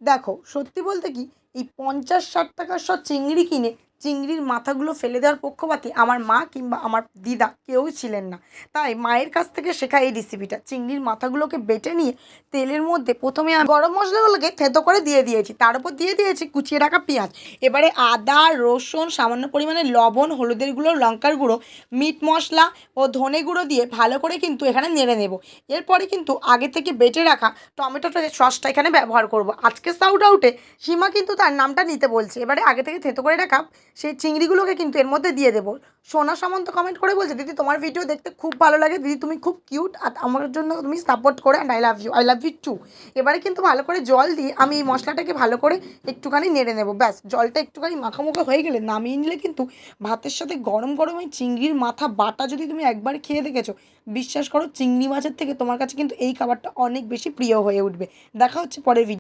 দেখো সত্যি বলতে কি, এই 50-60 টাকার সব চিংড়ি কিনে চিংড়ির মাথাগুলো ফেলে দেওয়ার পক্ষপাতী আমার মা কিংবা আমার দিদা কেউই ছিলেন না। তাই মায়ের কাছ থেকে শেখা এই রেসিপিটা, চিংড়ির মাথাগুলোকে বেটে নিয়ে তেলের মধ্যে প্রথমে আমি গরম মশলাগুলোকে থেতো করে দিয়ে দিয়েছি, তার উপর দিয়ে দিয়েছি কুচিয়ে রাখা পেঁয়াজ। এবারে আদা রসুন, সামান্য পরিমাণে লবণ, হলুদের গুঁড়ো, লঙ্কার গুঁড়ো, মিট মশলা ও ধনে গুঁড়ো দিয়ে ভালো করে কিন্তু এখানে নেড়ে নেব। এরপরে কিন্তু আগে থেকে বেটে রাখা টমেটোটা সসটা এখানে ব্যবহার করব। আজকে সাউট আউটে সীমা কিন্তু তার নামটা নিতে বলছে। এবারে আগে থেকে থেতো করে রাখা সেই চিংড়িগুলোকে কিন্তু এর মধ্যে দিয়ে দেবো। সোনা সামন্ত কমেন্ট করে বলছে, দিদি তোমার ভিডিও দেখতে খুব ভালো লাগে, দিদি তুমি খুব কিউট, আর আমার জন্য তুমি সাপোর্ট করে, and I love you too. এবারে কিন্তু ভালো করে জল দিয়ে আমি এই মশলাটাকে ভালো করে একটুখানি নেড়ে নেবো। ব্যাস, জলটা একটুখানি মাখামোখা হয়ে গেলে নামিয়ে নিলে কিন্তু ভাতের সাথে গরম গরম ওই চিংড়ির মাথা বাটা যদি তুমি একবার খেয়ে দেখেছো, বিশ্বাস করো চিংড়ি মাছের থেকে তোমার কাছে কিন্তু এই খাবারটা অনেক বেশি প্রিয় হয়ে উঠবে। দেখা হচ্ছে পরের ভিডিও।